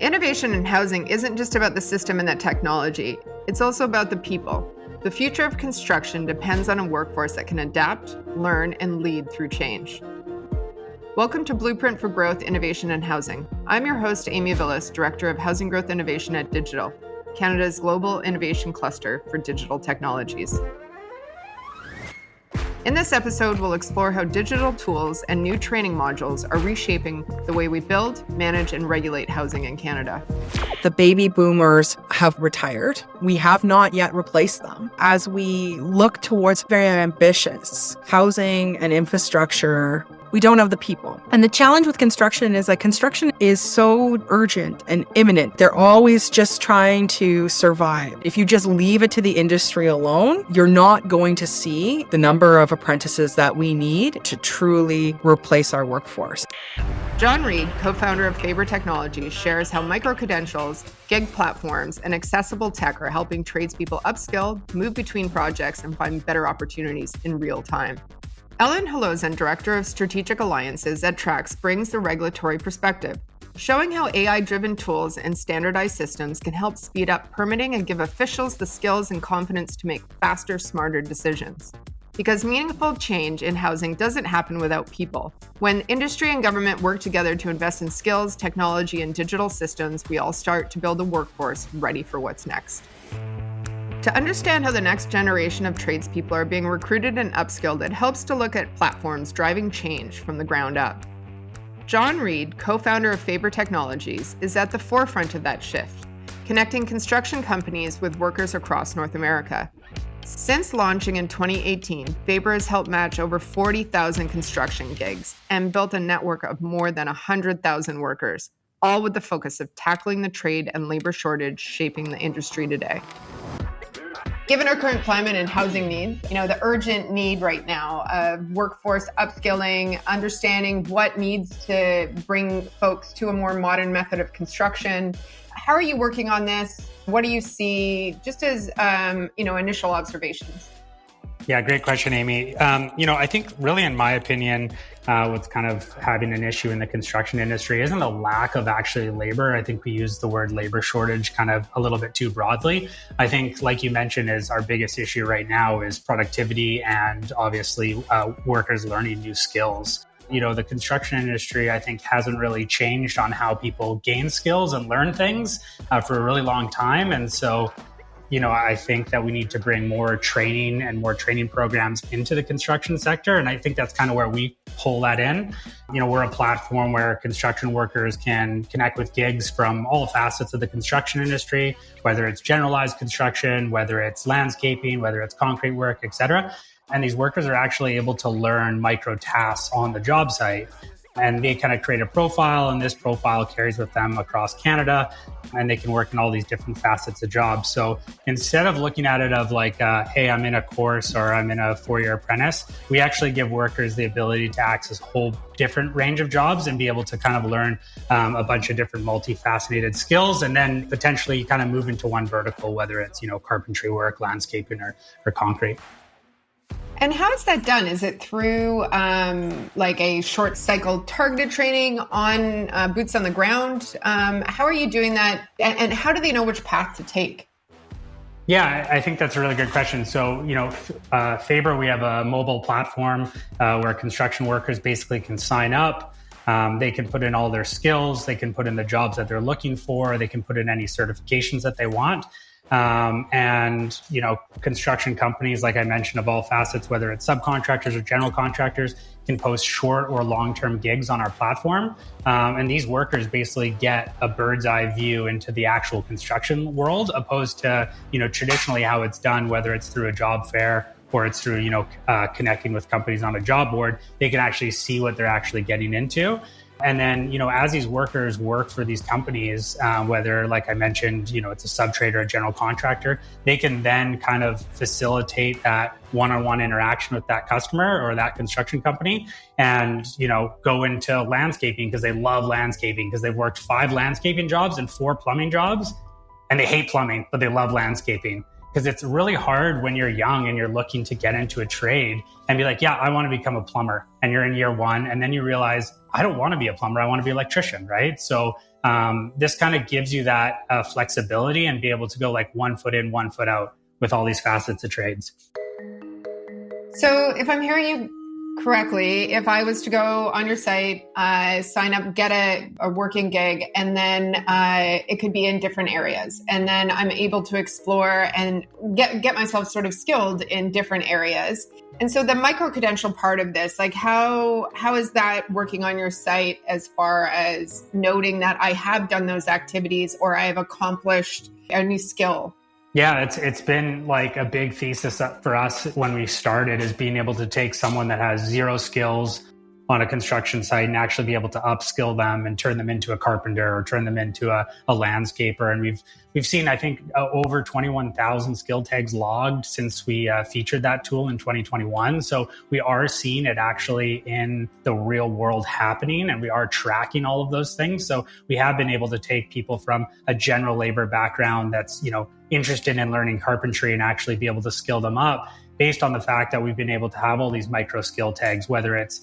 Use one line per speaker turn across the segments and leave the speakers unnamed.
Innovation in housing isn't just about the system and the technology. It's also about the people. The future of construction depends on a workforce that can adapt, learn, and lead through change. Welcome to Blueprint for Growth, Innovation in Housing. I'm your host, Amy Vilis, Director of Housing Growth Innovation at Digital, Canada's global innovation cluster for digital technologies. In this episode, we'll explore how digital tools and new training modules are reshaping the way we build, manage, and regulate housing in Canada.
The baby boomers have retired. We have not yet replaced them. As we look towards very ambitious housing and infrastructure, we don't have the people. And the challenge with construction is that construction is so urgent and imminent. They're always just trying to survive. If you just leave it to the industry alone, you're not going to see the number of apprentices that we need to truly replace our workforce.
John Reid, co-founder of Faber Technologies, shares how micro-credentials, gig platforms, and accessible tech are helping tradespeople upskill, move between projects, and find better opportunities in real time. Hlozan, Director of Strategic Alliances at Trax, brings the regulatory perspective, showing how AI-driven tools and standardized systems can help speed up permitting and give officials the skills and confidence to make faster, smarter decisions. Because meaningful change in housing doesn't happen without people. When industry and government work together to invest in skills, technology, and digital systems, we all start to build a workforce ready for what's next. To understand how the next generation of tradespeople are being recruited and upskilled, it helps to look at platforms driving change from the ground up. John Reid, co-founder of Faber Technologies, is at the forefront of that shift, connecting construction companies with workers across North America. Since launching in 2018, Faber has helped match over 40,000 construction gigs and built a network of more than 100,000 workers, all with the focus of tackling the trade and labor shortage shaping the industry today. Given our current climate and housing needs, the urgent need right now of workforce upskilling, understanding what needs to bring folks to a more modern method of construction. How are you working on this? What do you see just as, initial observations?
Yeah, great question, Amy. I think really, in my opinion, what's kind of having an issue in the construction industry isn't a lack of actually labor. I think we use the word labor shortage kind of a little bit too broadly. I think, like you mentioned, is our biggest issue right now is productivity and obviously workers learning new skills. The construction industry, I think, hasn't really changed on how people gain skills and learn things for a really long time. And so, I think that we need to bring more training and more training programs into the construction sector. And I think that's kind of where we pull that in. We're a platform where construction workers can connect with gigs from all facets of the construction industry, whether it's generalized construction, whether it's landscaping, whether it's concrete work, et cetera. And these workers are actually able to learn micro tasks on the job site. And they kind of create a profile, and this profile carries with them across Canada, and they can work in all these different facets of jobs. So instead of looking at it of like, hey, I'm in a course or I'm in a 4-year apprentice, we actually give workers the ability to access a whole different range of jobs and be able to kind of learn a bunch of different multifaceted skills, and then potentially kind of move into one vertical, whether it's, carpentry work, landscaping, or concrete.
And how is that done? Is it through like a short cycle targeted training on boots on the ground? How are you doing that? And how do they know which path to take?
Yeah, I think that's a really good question. So, Faber, we have a mobile platform where construction workers basically can sign up. They can put in all their skills. They can put in the jobs that they're looking for. They can put in any certifications that they want. Construction companies, like I mentioned, of all facets, whether it's subcontractors or general contractors, can post short or long-term gigs on our platform. And these workers basically get a bird's eye view into the actual construction world, opposed to, traditionally how it's done, whether it's through a job fair or it's through, connecting with companies on a job board. They can actually see what they're actually getting into. And then, as these workers work for these companies, whether, like I mentioned, it's a sub-trade or a general contractor, they can then kind of facilitate that one-on-one interaction with that customer or that construction company and, go into landscaping because they love landscaping, because they've worked 5 landscaping jobs and 4 plumbing jobs, and they hate plumbing, but they love landscaping. Because it's really hard when you're young and you're looking to get into a trade and be like, yeah, I want to become a plumber. And you're in year one. And then you realize, I don't want to be a plumber. I want to be an electrician, right? So this kind of gives you that flexibility and be able to go like 1 foot in, 1 foot out with all these facets of trades.
So if I'm hearing you correctly, if I was to go on your site, sign up, get a working gig, and then it could be in different areas. And then I'm able to explore and get myself sort of skilled in different areas. And so the micro-credential part of this, like how is that working on your site as far as noting that I have done those activities or I have accomplished a new skill?
Yeah, it's been like a big thesis for us when we started, is being able to take someone that has zero skills on a construction site and actually be able to upskill them and turn them into a carpenter or turn them into a landscaper. And we've seen, I think, over 21,000 skill tags logged since we featured that tool in 2021. So we are seeing it actually in the real world happening, and we are tracking all of those things. So we have been able to take people from a general labor background that's, interested in learning carpentry and actually be able to skill them up based on the fact that we've been able to have all these micro skill tags, whether it's,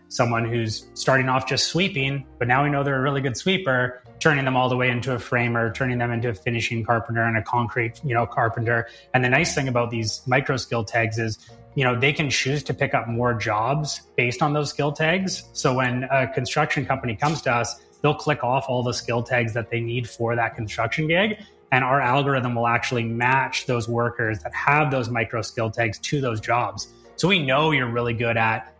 someone who's starting off just sweeping, but now we know they're a really good sweeper, turning them all the way into a framer, turning them into a finishing carpenter and a concrete, carpenter. And the nice thing about these micro skill tags is, they can choose to pick up more jobs based on those skill tags. So when a construction company comes to us, they'll click off all the skill tags that they need for that construction gig. And our algorithm will actually match those workers that have those micro skill tags to those jobs. So we know you're really good at,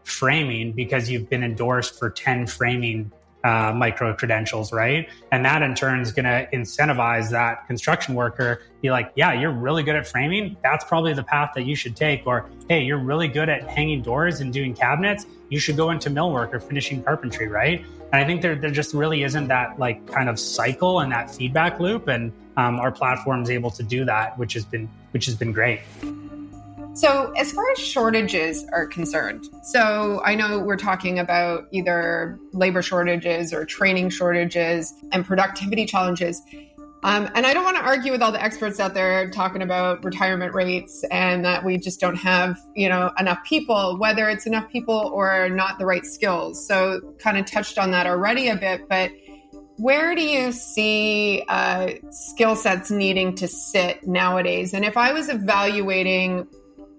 framing because you've been endorsed for 10 framing micro credentials, right? And that in turn is going to incentivize that construction worker, be like, yeah, you're really good at framing. That's probably the path that you should take. Or, hey, you're really good at hanging doors and doing cabinets. You should go into millwork or finishing carpentry, right? And I think there just really isn't that like kind of cycle and that feedback loop. And our platform is able to do that, which has been great.
So as far as shortages are concerned, so I know we're talking about either labor shortages or training shortages and productivity challenges. And I don't want to argue with all the experts out there talking about retirement rates and that we just don't have, enough people, whether it's enough people or not the right skills. So kind of touched on that already a bit, but where do you see skill sets needing to sit nowadays? And if I was evaluating,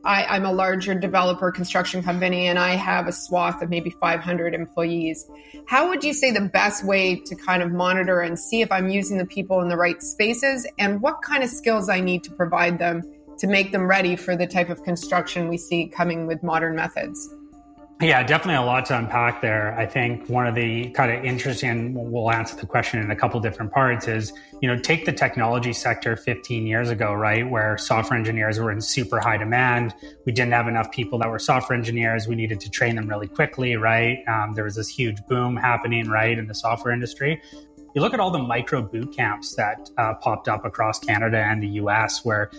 I'm a larger developer construction company and I have a swath of maybe 500 employees. How would you say the best way to kind of monitor and see if I'm using the people in the right spaces and what kind of skills I need to provide them to make them ready for the type of construction we see coming with modern methods?
Yeah, definitely a lot to unpack there. I think one of the kind of interesting, we'll answer the question in a couple different parts, is, take the technology sector 15 years ago, right? Where software engineers were in super high demand. We didn't have enough people that were software engineers. We needed to train them really quickly, right? There was this huge boom happening, right, in the software industry. You look at all the micro boot camps that popped up across Canada and the US where,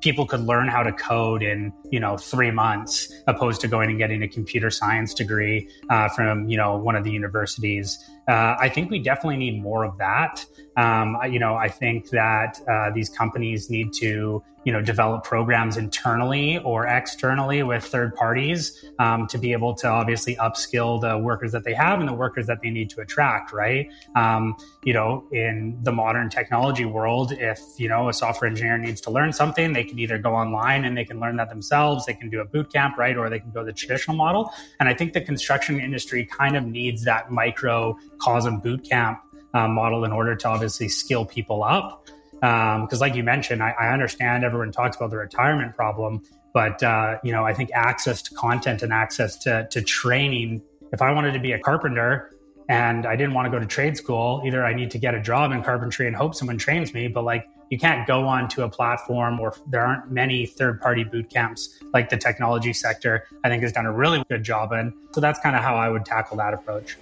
people could learn how to code in, 3 months, opposed to going and getting a computer science degree from, one of the universities. I think we definitely need more of that. I think that these companies need to, develop programs internally or externally with third parties to be able to obviously upskill the workers that they have and the workers that they need to attract, right? In the modern technology world, if, a software engineer needs to learn something, they can either go online and they can learn that themselves, they can do a boot camp, right? Or they can go the traditional model. And I think the construction industry kind of needs that microcosm boot camp model in order to obviously skill people up. Because like you mentioned, I understand everyone talks about the retirement problem, but I think access to content and access to training, if I wanted to be a carpenter and I didn't want to go to trade school, either I need to get a job in carpentry and hope someone trains me, but like you can't go onto a platform, or there aren't many third-party boot camps like the technology sector, I think, has done a really good job in. So that's kind of how I would tackle that approach.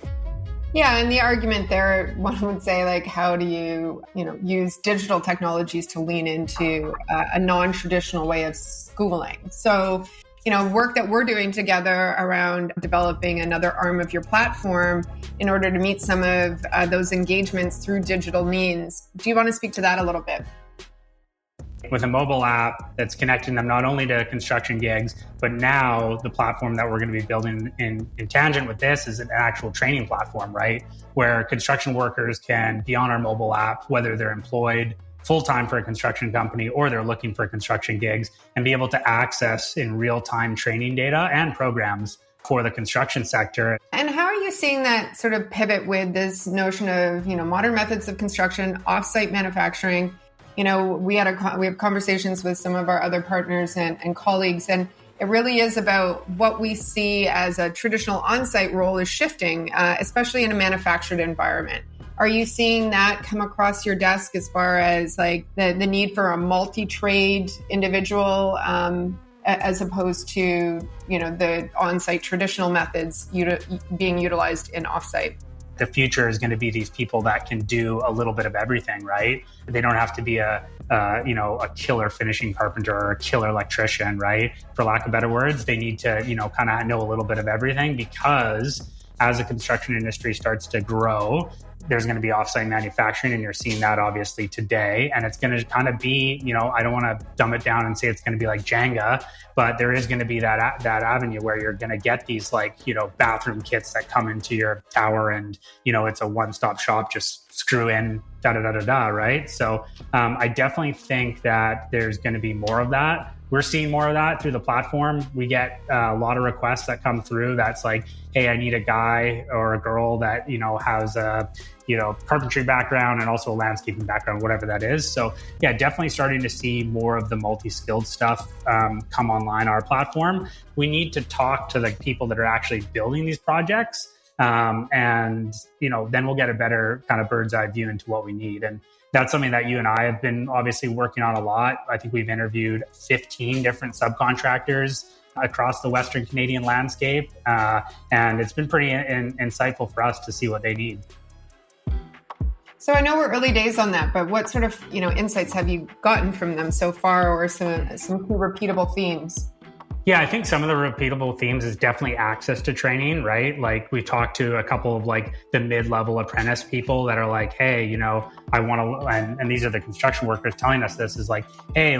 Yeah, and the argument there, one would say, like, how do you, use digital technologies to lean into a non-traditional way of schooling? So, work that we're doing together around developing another arm of your platform in order to meet some of those engagements through digital means. Do you want to speak to that a little bit?
with a mobile app that's connecting them not only to construction gigs, but now the platform that we're going to be building in tangent with this is an actual training platform, right? Where construction workers can be on our mobile app, whether they're employed full-time for a construction company or they're looking for construction gigs, and be able to access in real-time training data and programs for the construction sector.
And how are you seeing that sort of pivot with this notion of, modern methods of construction, offsite manufacturing? We have conversations with some of our other partners and colleagues, and it really is about what we see as a traditional on-site role is shifting, especially in a manufactured environment. Are you seeing that come across your desk as far as like the need for a multi-trade individual, as opposed to, the on-site traditional methods being utilized in off-site?
The future is going to be these people that can do a little bit of everything, right? They don't have to be a killer finishing carpenter or a killer electrician, right? For lack of better words, they need to, kind of know a little bit of everything, because as the construction industry starts to grow, there's going to be offsite manufacturing, and you're seeing that obviously today. And it's going to kind of be, I don't want to dumb it down and say it's going to be like Jenga, but there is going to be that avenue where you're going to get these bathroom kits that come into your tower, and, it's a one-stop shop, just screw in, right? So I definitely think that there's going to be more of that. We're seeing more of that through the platform. We get a lot of requests that come through that's like, hey, I need a guy or a girl that, has a, carpentry background and also a landscaping background, whatever that is. So yeah, definitely starting to see more of the multi-skilled stuff come online our platform. We need to talk to the people that are actually building these projects. And, then we'll get a better kind of bird's eye view into what we need. And that's something that you and I have been obviously working on a lot. I think we've interviewed 15 different subcontractors across the Western Canadian landscape. And it's been pretty insightful for us to see what they need.
So I know we're early days on that, but what sort of, insights have you gotten from them so far, or some key repeatable themes?
Yeah, I think some of the repeatable themes is definitely access to training, right? Like we talked to a couple of the mid-level apprentice people that are like, hey, I want to, and these are the construction workers telling us this, is like, hey,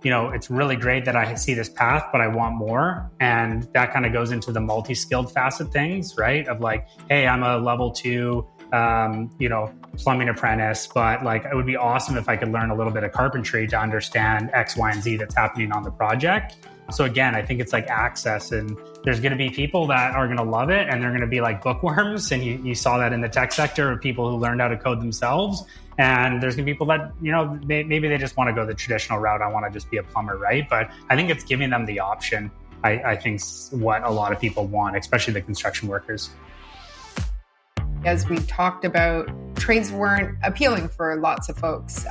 it's really great that I see this path, but I want more. And that kind of goes into the multi-skilled facet things, right? Of like, hey, I'm a level 2, plumbing apprentice, but it would be awesome if I could learn a little bit of carpentry to understand X, Y, and Z that's happening on the project. So again, I think it's like access, and there's going to be people that are going to love it, and they're going to be like bookworms. And you saw that in the tech sector of people who learned how to code themselves. And there's going to be people that, maybe they just want to go the traditional route. I want to just be a plumber, right? But I think it's giving them the option. I think what a lot of people want, especially the construction workers.
As we talked about, trades weren't appealing for lots of folks.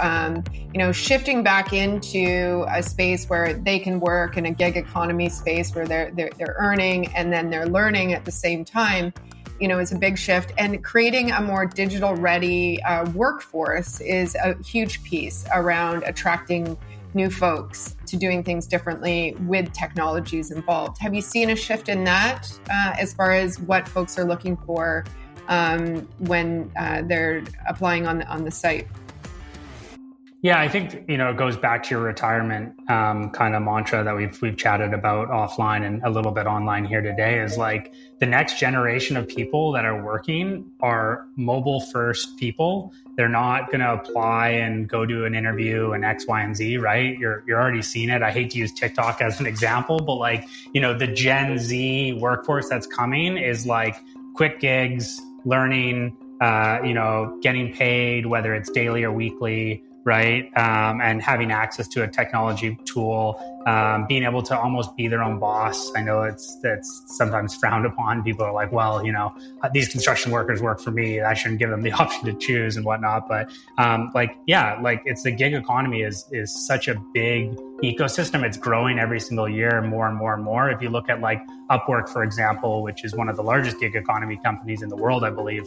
Shifting back into a space where they can work in a gig economy space where they're earning and then they're learning at the same time, is a big shift. And creating a more digital ready workforce is a huge piece around attracting new folks to doing things differently with technologies involved. Have you seen a shift in that as far as what folks are looking for when they're applying on the site?
Yeah, I think, it goes back to your retirement kind of mantra that we've chatted about offline and a little bit online here today, is like the next generation of people that are working are mobile first people. They're not going to apply and go do an interview and X, Y, and Z, right? You're already seeing it. I hate to use TikTok as an example, but the Gen Z workforce that's coming is like quick gigs, learning, getting paid, whether it's daily or weekly, right? And having access to a technology tool, being able to almost be their own boss. I know that's sometimes frowned upon. People are like, well, these construction workers work for me. I shouldn't give them the option to choose and whatnot. But it's the gig economy is such a big ecosystem. It's growing every single year, more and more and more. If you look at Upwork, for example, which is one of the largest gig economy companies in the world, I believe,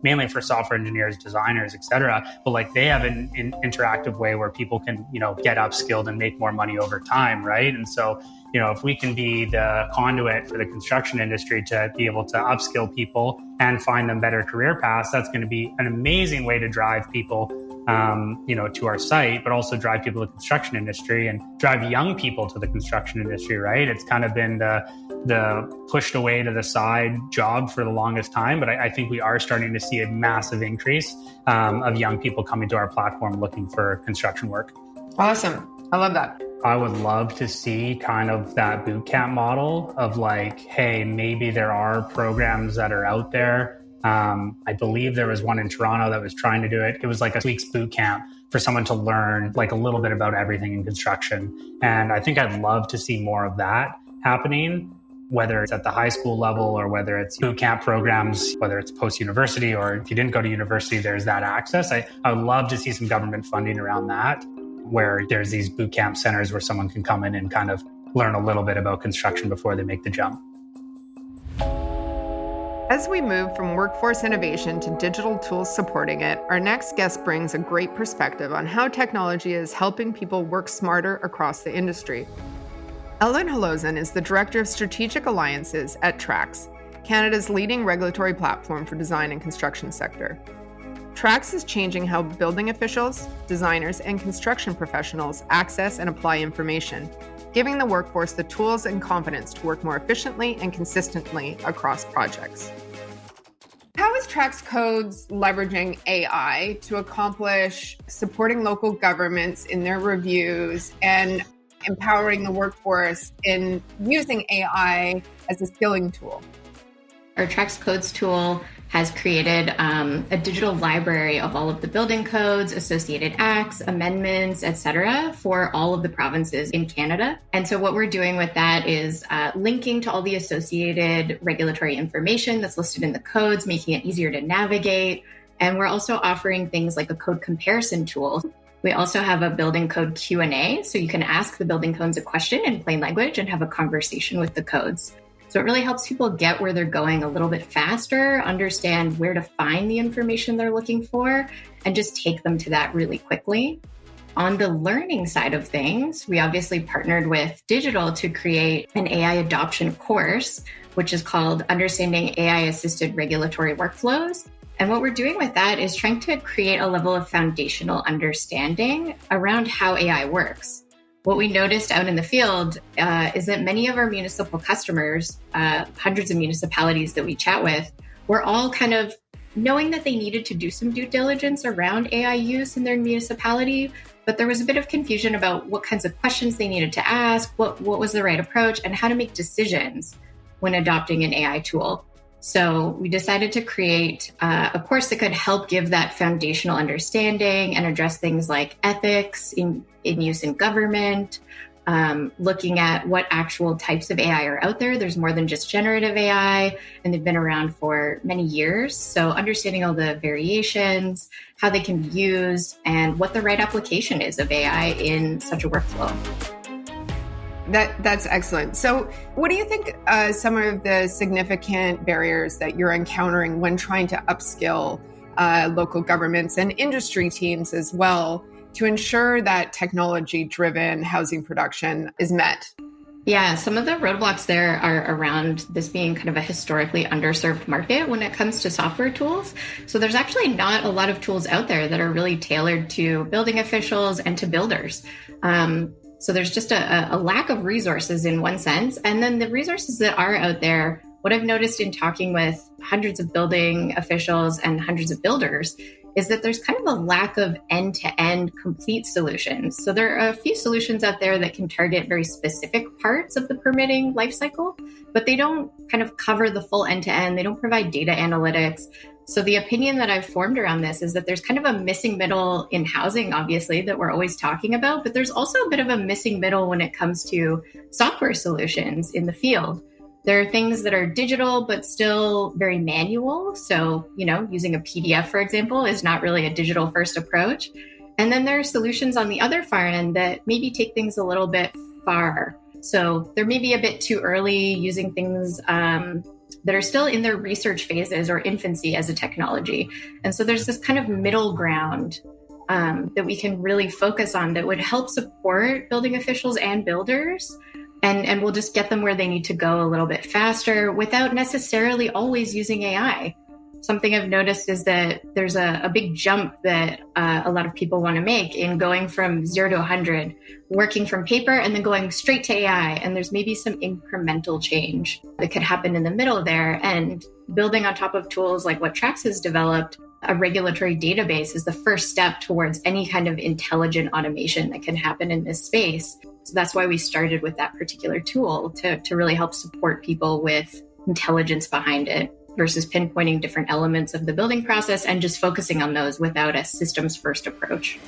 mainly for software engineers, designers, et cetera. But they have an interactive way where people can, get upskilled and make more money over time, right? And so, if we can be the conduit for the construction industry to be able to upskill people and find them better career paths, that's going to be an amazing way to drive people to our site, but also drive people to the construction industry and drive young people to the construction industry, right? It's kind of been the pushed away to the side job for the longest time, but I think we are starting to see a massive increase of young people coming to our platform looking for construction work.
Awesome. I love that.
I would love to see kind of that boot camp model of like, hey, maybe there are programs that are out there. I believe there was one in Toronto that was trying to do it. It was like a week's boot camp for someone to learn like a little bit about everything in construction. And I think I'd love to see more of that happening, whether it's at the high school level or whether it's boot camp programs, whether it's post-university, or if you didn't go to university, there's that access. I would love to see some government funding around that, where there's these boot camp centers where someone can come in and kind of learn a little bit about construction before they make the jump.
As we move from workforce innovation to digital tools supporting it, our next guest brings a great perspective on how technology is helping people work smarter across the industry. Hlozan is the Director of Strategic Alliances at Trax, Canada's leading regulatory platform for design and construction sector. Trax is changing how building officials, designers, and construction professionals access and apply information, giving the workforce the tools and confidence to work more efficiently and consistently across projects. How is Trax Codes leveraging AI to accomplish supporting local governments in their reviews and empowering the workforce in using AI as a skilling tool?
Our Trax Codes tool has created a digital library of all of the building codes, associated acts, amendments, etc., for all of the provinces in Canada. And so what we're doing with that is linking to all the associated regulatory information that's listed in the codes, making it easier to navigate. And we're also offering things like a code comparison tool. We also have a building code Q&A, so you can ask the building codes a question in plain language and have a conversation with the codes. So it really helps people get where they're going a little bit faster, understand where to find the information they're looking for, and just take them to that really quickly. On the learning side of things, we obviously partnered with Digital to create an AI adoption course, which is called Understanding AI-Assisted Regulatory Workflows. And what we're doing with that is trying to create a level of foundational understanding around how AI works. What we noticed out in the field is that many of our municipal customers, hundreds of municipalities that we chat with, were all kind of knowing that they needed to do some due diligence around AI use in their municipality, but there was a bit of confusion about what kinds of questions they needed to ask, what was the right approach, and how to make decisions when adopting an AI tool. So we decided to create a course that could help give that foundational understanding and address things like ethics in use in government, looking at what actual types of AI are out there. There's more than just generative AI, and they've been around for many years. So understanding all the variations, how they can be used, and what the right application is of AI in such a workflow.
That's excellent. So what do you think some of the significant barriers that you're encountering when trying to upskill local governments and industry teams as well to ensure that technology-driven housing production is met?
Yeah, some of the roadblocks there are around this being kind of a historically underserved market when it comes to software tools. So there's actually not a lot of tools out there that are really tailored to building officials and to builders. So there's just a lack of resources in one sense. And then the resources that are out there, what I've noticed in talking with hundreds of building officials and hundreds of builders is that there's kind of a lack of end-to-end complete solutions. So there are a few solutions out there that can target very specific parts of the permitting lifecycle, but they don't kind of cover the full end-to-end. They don't provide data analytics. So the opinion that I've formed around this is that there's kind of a missing middle in housing, obviously, that we're always talking about, but there's also a bit of a missing middle when it comes to software solutions in the field. There are things that are digital, but still very manual. So, using a PDF, for example, is not really a digital first approach. And then there are solutions on the other far end that maybe take things a little bit far. So they're maybe a bit too early using things that are still in their research phases or infancy as a technology. And so there's this kind of middle ground that we can really focus on that would help support building officials and builders. And we'll just get them where they need to go a little bit faster without necessarily always using AI. Something I've noticed is that there's a big jump that a lot of people want to make in going from 0 to 100, working from paper and then going straight to AI. And there's maybe some incremental change that could happen in the middle there. And building on top of tools like what Trax has developed, a regulatory database is the first step towards any kind of intelligent automation that can happen in this space. So that's why we started with that particular tool to really help support people with intelligence behind it, versus pinpointing different elements of the building process and just focusing on those without a systems first approach.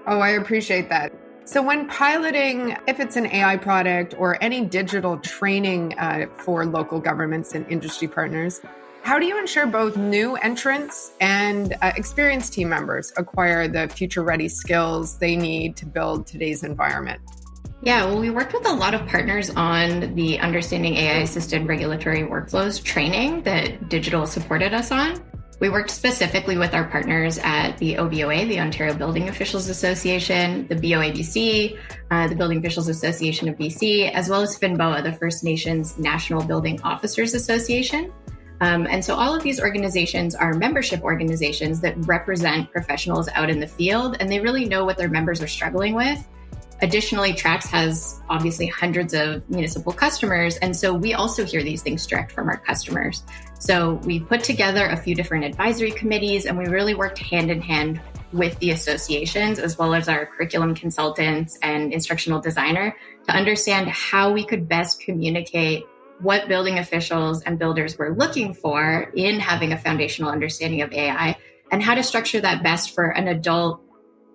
Oh, I appreciate that. So when piloting, if it's an AI product or any digital training for local governments and industry partners, how do you ensure both new entrants and experienced team members acquire the future-ready skills they need to build today's environment?
Yeah, well, we worked with a lot of partners on the Understanding AI-Assisted Regulatory Workflows training that Digital supported us on. We worked specifically with our partners at the OBOA, the Ontario Building Officials Association, the BOABC, the Building Officials Association of BC, as well as FINBOA, the First Nations National Building Officers Association. And so all of these organizations are membership organizations that represent professionals out in the field, and they really know what their members are struggling with. Additionally, Trax has obviously hundreds of municipal customers, and so we also hear these things direct from our customers. So we put together a few different advisory committees, and we really worked hand in hand with the associations, as well as our curriculum consultants and instructional designer, to understand how we could best communicate what building officials and builders were looking for in having a foundational understanding of AI, and how to structure that best for an adult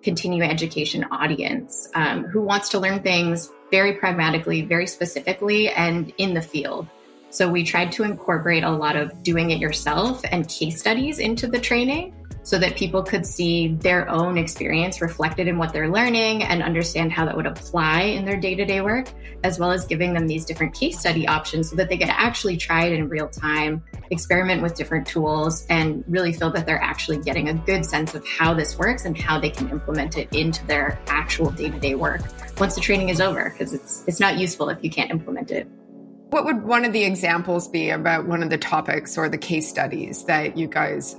continuing education audience who wants to learn things very pragmatically, very specifically, and in the field. So we tried to incorporate a lot of doing it yourself and case studies into the training so that people could see their own experience reflected in what they're learning and understand how that would apply in their day-to-day work, as well as giving them these different case study options so that they could actually try it in real time, experiment with different tools, and really feel that they're actually getting a good sense of how this works and how they can implement it into their actual day-to-day work once the training is over, because it's not useful if you can't implement it.
What would one of the examples be about one of the topics or the case studies that you guys,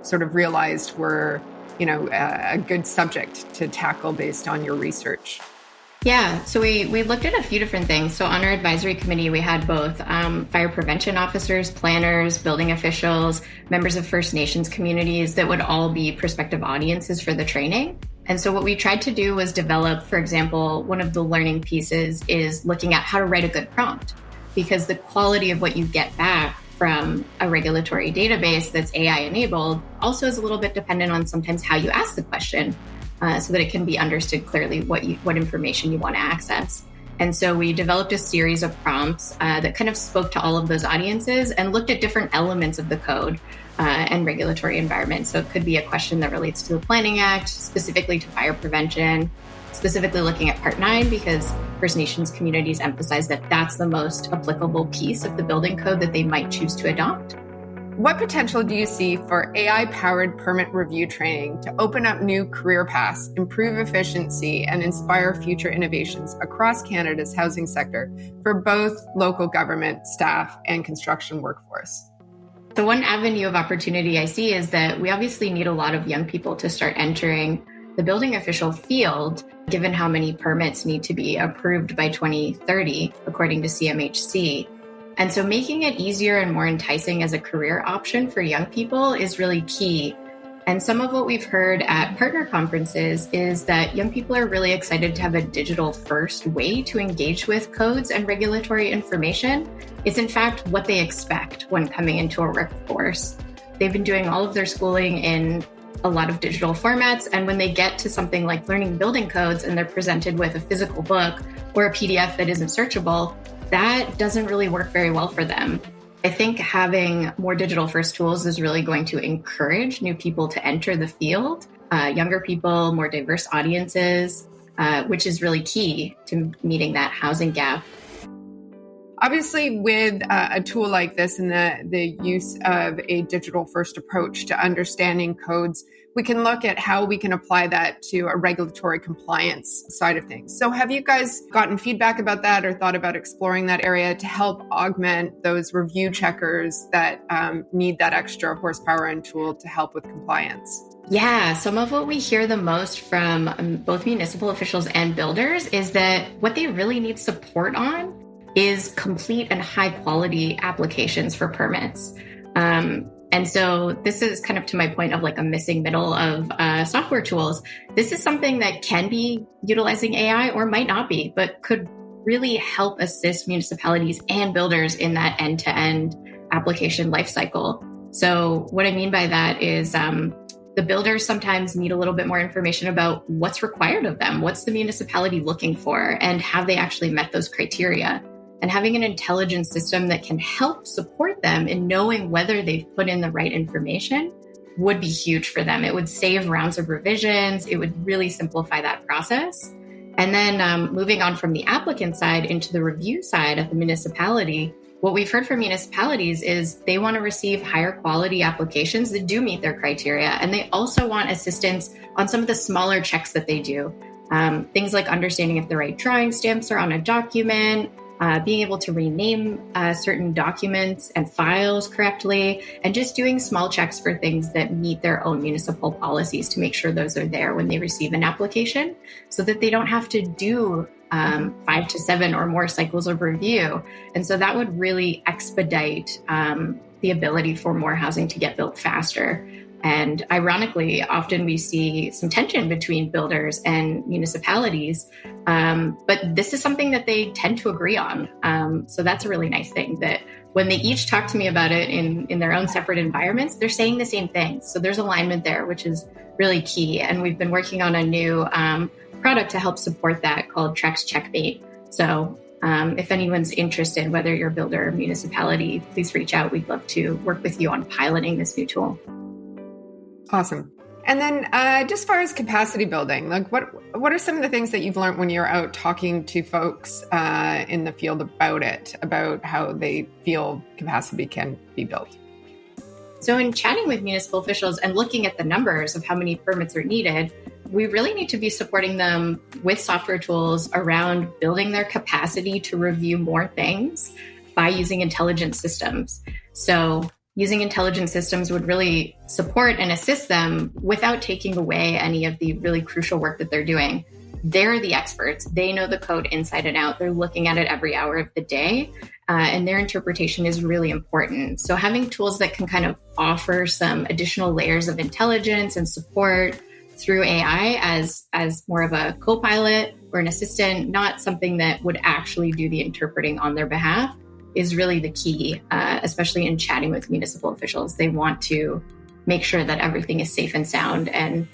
sort of realized were, a good subject to tackle based on your research?
Yeah, so we looked at a few different things. So on our advisory committee, we had both fire prevention officers, planners, building officials, members of First Nations communities that would all be prospective audiences for the training. And so what we tried to do was develop, for example, one of the learning pieces is looking at how to write a good prompt, because the quality of what you get back from a regulatory database that's AI enabled also is a little bit dependent on sometimes how you ask the question, so that it can be understood clearly what information you want to access. And so we developed a series of prompts that kind of spoke to all of those audiences and looked at different elements of the code and regulatory environment. So it could be a question that relates to the Planning Act, specifically to fire prevention, specifically looking at Part 9, because First Nations communities emphasize that that's the most applicable piece of the building code that they might choose to adopt.
What potential do you see for AI-powered permit review training to open up new career paths, improve efficiency, and inspire future innovations across Canada's housing sector for both local government, staff, and construction workforce?
The one avenue of opportunity I see is that we obviously need a lot of young people to start entering the building official field, given how many permits need to be approved by 2030, according to CMHC. And so making it easier and more enticing as a career option for young people is really key. And some of what we've heard at partner conferences is that young people are really excited to have a digital first way to engage with codes and regulatory information. It's in fact what they expect when coming into a workforce. They've been doing all of their schooling in a lot of digital formats. And when they get to something like learning building codes and they're presented with a physical book or a PDF that isn't searchable, that doesn't really work very well for them. I think having more digital first tools is really going to encourage new people to enter the field, younger people, more diverse audiences, which is really key to meeting that housing gap.
Obviously, with a tool like this and the use of a digital first approach to understanding codes we can look at how we can apply that to a regulatory compliance side of things. So have you guys gotten feedback about that or thought about exploring that area to help augment those review checkers that need that extra horsepower and tool to help with compliance?
Yeah, some of what we hear the most from both municipal officials and builders is that what they really need support on is complete and high quality applications for permits. And so this is kind of to my point of like a missing middle of software tools. This is something that can be utilizing AI or might not be, but could really help assist municipalities and builders in that end-to-end application lifecycle. So what I mean by that is the builders sometimes need a little bit more information about what's required of them, what's the municipality looking for, and have they actually met those criteria? And having an intelligence system that can help support them in knowing whether they've put in the right information would be huge for them. It would save rounds of revisions. It would really simplify that process. And then moving on from the applicant side into the review side of the municipality, what we've heard from municipalities is they want to receive higher quality applications that do meet their criteria. And they also want assistance on some of the smaller checks that they do. Things like understanding if the right drawing stamps are on a document, being able to rename certain documents and files correctly, and just doing small checks for things that meet their own municipal policies to make sure those are there when they receive an application so that they don't have to do 5 to 7 or more cycles of review. And so that would really expedite the ability for more housing to get built faster. And ironically, often we see some tension between builders and municipalities, but this is something that they tend to agree on. So that's a really nice thing that when they each talk to me about it in their own separate environments, they're saying the same thing. So there's alignment there, which is really key. And we've been working on a new product to help support that called Trax Checkmate. So if anyone's interested, whether you're a builder or municipality, please reach out. We'd love to work with you on piloting this new tool.
Awesome. And then just as far as capacity building, like what are some of the things that you've learned when you're out talking to folks in the field about it, about how they feel capacity can be built?
So in chatting with municipal officials and looking at the numbers of how many permits are needed, we really need to be supporting them with software tools around building their capacity to review more things by using intelligent systems. So using intelligent systems would really support and assist them without taking away any of the really crucial work that they're doing. They're the experts. They know the code inside and out. They're looking at it every hour of the day, and their interpretation is really important. So having tools that can kind of offer some additional layers of intelligence and support through AI as more of a co-pilot or an assistant, not something that would actually do the interpreting on their behalf, is really the key, especially in chatting with municipal officials. They want to make sure that everything is safe and sound, and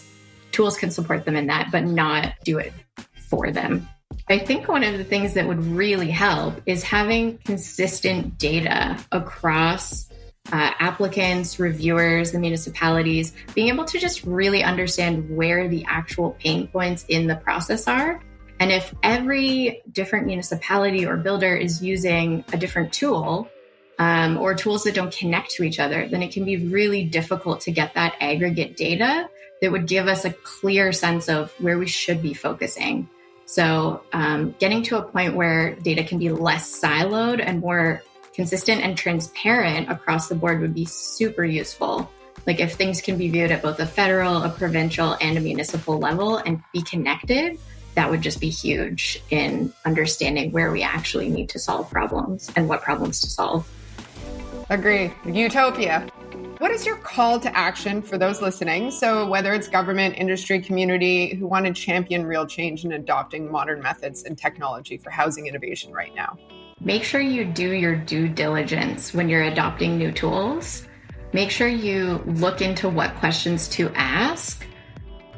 tools can support them in that, but not do it for them. I think one of the things that would really help is having consistent data across applicants, reviewers, the municipalities, being able to just really understand where the actual pain points in the process are. And if every different municipality or builder is using a different tool or tools that don't connect to each other, then it can be really difficult to get that aggregate data that would give us a clear sense of where we should be focusing. So getting to a point where data can be less siloed and more consistent and transparent across the board would be super useful. Like if things can be viewed at both a federal, a provincial, and a municipal level and be connected, that would just be huge in understanding where we actually need to solve problems and what problems to solve.
Agree. Utopia. What is your call to action for those listening? So whether it's government, industry, community who want to champion real change in adopting modern methods and technology for housing innovation right now?
Make sure you do your due diligence when you're adopting new tools. Make sure you look into what questions to ask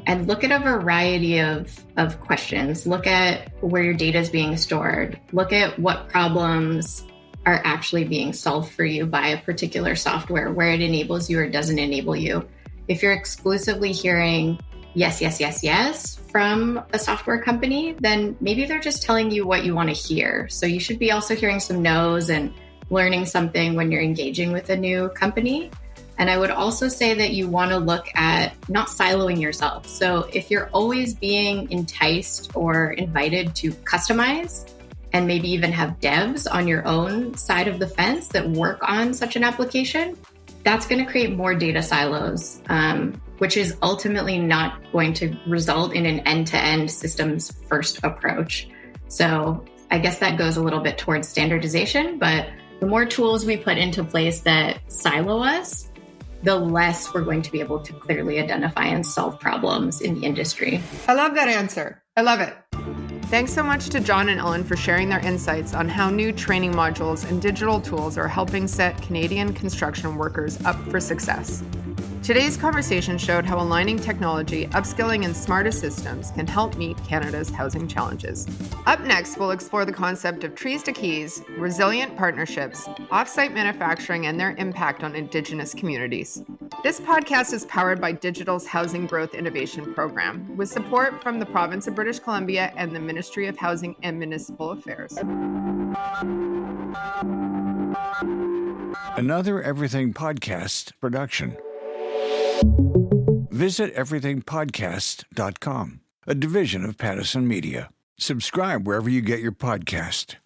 and look at a variety of questions. Look at where your data is being stored. Look at what problems are actually being solved for you by a particular software, where it enables you or doesn't enable you. If you're exclusively hearing yes, yes, yes, yes from a software company, then maybe they're just telling you what you want to hear. So you should be also hearing some no's and learning something when you're engaging with a new company. And I would also say that you want to look at not siloing yourself. So if you're always being enticed or invited to customize and maybe even have devs on your own side of the fence that work on such an application, that's going to create more data silos, which is ultimately not going to result in an end-to-end systems first approach. So I guess that goes a little bit towards standardization, but the more tools we put into place that silo us, the less we're going to be able to clearly identify and solve problems in the industry.
I love that answer. I love it. Thanks so much to John and Ellen for sharing their insights on how new training modules and digital tools are helping set Canadian construction workers up for success. Today's conversation showed how aligning technology, upskilling, and smarter systems can help meet Canada's housing challenges. Up next, we'll explore the concept of trees to keys, resilient partnerships, offsite manufacturing, and their impact on Indigenous communities. This podcast is powered by Digital's Housing Growth Innovation Program, with support from the Province of British Columbia and the Ministry of Housing and Municipal Affairs.
Another Everything Podcast production. Visit everythingpodcast.com, a division of Pattison Media. Subscribe wherever you get your podcast.